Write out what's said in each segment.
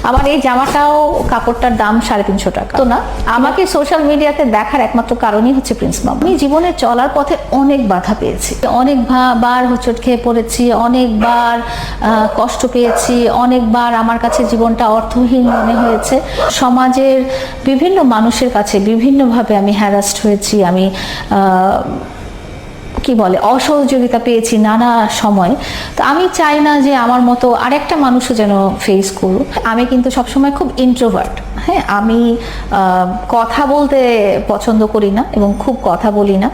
আমার এই জামাটাও কাপড়টার দাম 350 টাকা। তো না, আমাকে সোশ্যাল মিডিয়াতে দেখার একমাত্র কারণই হচ্ছে প্রিন্স মামুন। আমি জীবনে চলার পথে অনেক বাধা পেয়েছি, অনেকবার হোঁচট খেয়ে পড়েছি, অনেকবার কষ্ট পেয়েছি, অনেকবার আমার কাছে জীবনটা অর্থহীন মনে হয়েছে। সমাজের বিভিন্ন মানুষের কাছে বিভিন্নভাবে আমি হ্যারাস্ট হয়েছি, আমি কি বলে অসহযোগিতা পেয়েছি নানা সময়। তো আমি চাই না যে আমার মতো আরেকটা মানুষও যেন ফেস করুক। আমি কিন্তু সবসময় খুব ইন্ট্রোভার্ট। হ্যাঁ, আমি কথা বলতে পছন্দ করি না এবং খুব কথা বলি না।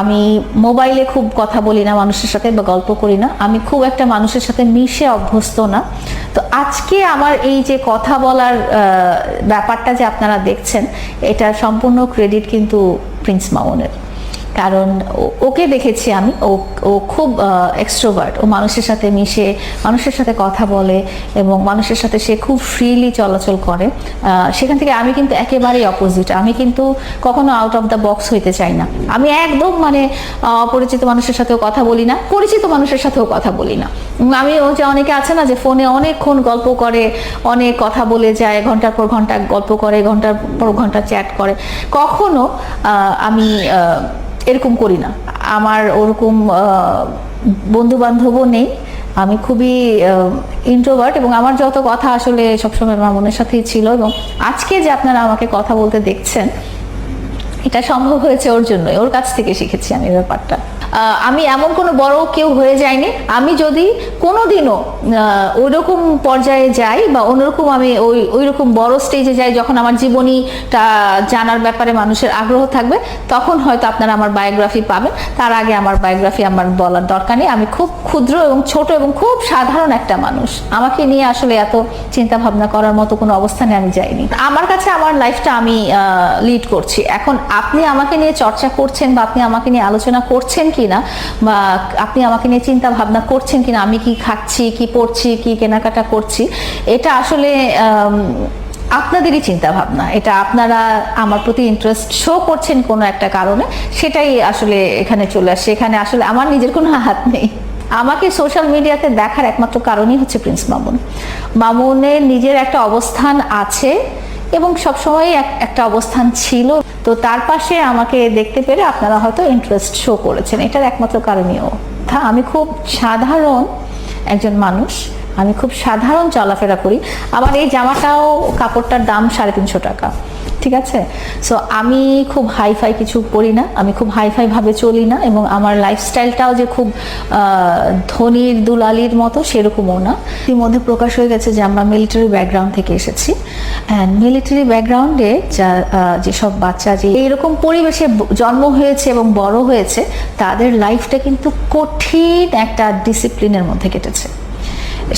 আমি মোবাইলে খুব কথা বলি না মানুষের সাথে বা গল্প করি না। আমি খুব একটা মানুষের সাথে মিশে অভ্যস্ত না। তো আজকে আমার এই যে কথা বলার ব্যাপারটা যে আপনারা দেখছেন, এটা সম্পূর্ণ ক্রেডিট কিন্তু প্রিন্স মামুনের। কারণ ওকে দেখেছি আমি, ও খুব এক্সট্রোভার্ট। ও মানুষের সাথে মিশে, মানুষের সাথে কথা বলে এবং মানুষের সাথে সে খুব ফ্রিলি চলাচল করে। সেখান থেকে আমি কিন্তু একেবারেই অপোজিট। আমি কিন্তু কখনো আউট অফ দ্য বক্স হইতে চাই না। আমি একদম মানে অপরিচিত মানুষের সাথেও কথা বলি না, পরিচিত মানুষের সাথেও কথা বলি না। আমি ও যে অনেকে আছে না যে ফোনে অনেকক্ষণ গল্প করে, অনেক কথা বলে যায়, ঘন্টার পর ঘন্টা গল্প করে, ঘন্টার পর ঘন্টা চ্যাট করে, কখনো আমি এরকম করি না। আমার ওরকম বন্ধু বান্ধবও নেই। আমি খুবই ইন্ট্রোভার্ট এবং আমার যত কথা আসলে সবসময় মামুনের সাথেই ছিল। এবং আজকে যে আপনারা আমাকে কথা বলতে দেখছেন, এটা সম্ভব হয়েছে ওর জন্যই। ওর কাছ থেকে শিখেছি আমি ব্যাপারটা। আমি এমন কোনো বড় কেউ হয়ে যাইনি। আমি যদি কোনোদিনও ওইরকম পর্যায়ে যাই বা অন্যরকম আমি ওইরকম বড় স্টেজে যাই যখন আমার জীবনীটা জানার ব্যাপারে মানুষের আগ্রহ থাকবে, তখন হয়তো আপনারা আমার বায়োগ্রাফি পাবেন। তার আগে আমার বায়োগ্রাফি আমার বলার দরকার নেই। আমি খুব ক্ষুদ্র এবং ছোট এবং খুব সাধারণ একটা মানুষ। আমাকে নিয়ে আসলে এত চিন্তা ভাবনা করার মতো কোনো অবস্থানে আমি যাইনি। আমার কাছে আমার লাইফটা আমি লিড করছি। এখন আপনি আমাকে নিয়ে চর্চা করছেন বা আপনি আমাকে নিয়ে আলোচনা করছেন কিনা, বা আপনি আমাকে নিয়ে চিন্তা ভাবনা করছেন কিনা, আমি কি খাচ্ছি, কি পড়ছি, কি কেনাকাটা করছি, এটা আসলে আপনাদেরই চিন্তা ভাবনা। এটা আপনারা আমার প্রতি ইন্টারেস্ট শো করছেন কোনো একটা কারণে, সেটাই আসলে এখানে চলে আসে। এখানে আসলে আমার নিজের কোনো হাত নেই। আমাকে সোশ্যাল মিডিয়াতে দেখার একমাত্র কারণই হচ্ছে প্রিন্স মামুন। মামুনের নিজের একটা অবস্থান আছে এবং সবসময় একটা অবস্থান ছিল। তো তার পাশে আমাকে দেখতে পেরে আপনারা হয়তো ইন্টারেস্ট শো করেছেন, এটার একমাত্র কারণীয়। আমি খুব সাধারণ একজন মানুষ, আমি খুব সাধারণ চলাফেরা করি। আমার এই জামাটাও কাপড়টার দাম 350 টাকা, ঠিক আছে? সো আমি খুব হাইফাই কিছু পরি না, আমি খুব হাইফাই ভাবে চলি না, এবং আমার লাইফস্টাইলটাও যে খুব ধনীর দুলালির মতো সেরকমও না। এর মধ্যে প্রকাশ হয়ে গেছে যে আমরা মিলিটারি ব্যাকগ্রাউন্ড থেকে এসেছি। অ্যান্ড মিলিটারি ব্যাকগ্রাউন্ডে যেসব বাচ্চা যে এইরকম পরিবেশে জন্ম হয়েছে এবং বড় হয়েছে, তাদের লাইফটা কিন্তু কঠিন একটা ডিসিপ্লিনের মধ্যে কেটেছে।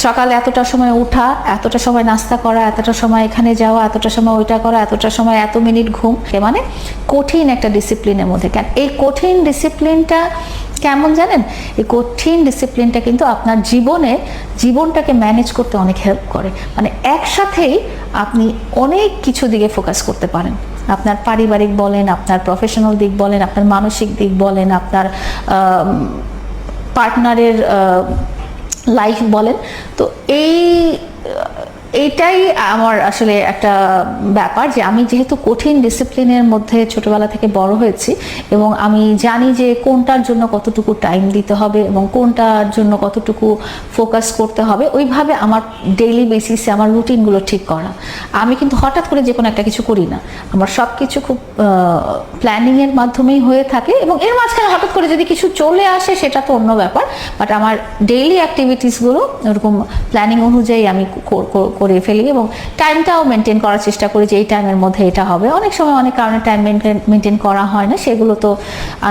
সকালে এতটা সময় উঠা, এতটা সময় নাস্তা করা, এতটা সময় এখানে যাওয়া, এতটা সময় ওইটা করা, এতটা সময় এত মিনিট ঘুম, মানে কঠিন একটা ডিসিপ্লিনের মধ্যে। কেন এই কঠিন ডিসিপ্লিনটা কেমন জানেন? এই কঠিন ডিসিপ্লিনটা কিন্তু আপনার জীবনটাকে ম্যানেজ করতে অনেক হেল্প করে। মানে একসাথেই আপনি অনেক কিছু দিকে ফোকাস করতে পারেন। আপনার পারিবারিক বলেন, আপনার প্রফেশনাল দিক বলেন, আপনার মানসিক দিক বলেন, আপনার পার্টনারের লাইফ বলেন। তো এইটাই আমার আসলে একটা ব্যাপার যে আমি যেহেতু কঠিন ডিসিপ্লিনের মধ্যে ছোটবেলা থেকে বড় হয়েছি এবং আমি জানি যে কোনটার জন্য কতটুকু টাইম দিতে হবে এবং কোনটার জন্য কতটুকু ফোকাস করতে হবে, ওইভাবে আমার ডেইলি বেসিসে আমার রুটিনগুলো ঠিক করা। আমি কিন্তু হঠাৎ করে যে কোনো একটা কিছু করি না, আমার সব কিছু খুব প্ল্যানিংয়ের মাধ্যমেই হয়ে থাকে। এবং এর মাঝখানে হঠাৎ করে যদি কিছু চলে আসে সেটা তো অন্য ব্যাপার, বাট আমার ডেইলি অ্যাক্টিভিটিসগুলো ওরকম প্ল্যানিং অনুযায়ী আমি করে ফেলি এবং টাইমটাও মেনটেন করার চেষ্টা করি যে এই টাইমের মধ্যে এটা হবে। অনেক সময় অনেক কারণে টাইম মেনটেন করা হয় না, সেগুলো তো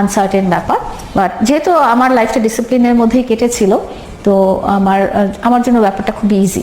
আনসার্টেন ব্যাপার। বাট যেহেতু আমার লাইফটা ডিসিপ্লিনের মধ্যেই কেটেছিল, তো আমার জন্য ব্যাপারটা খুব ইজি।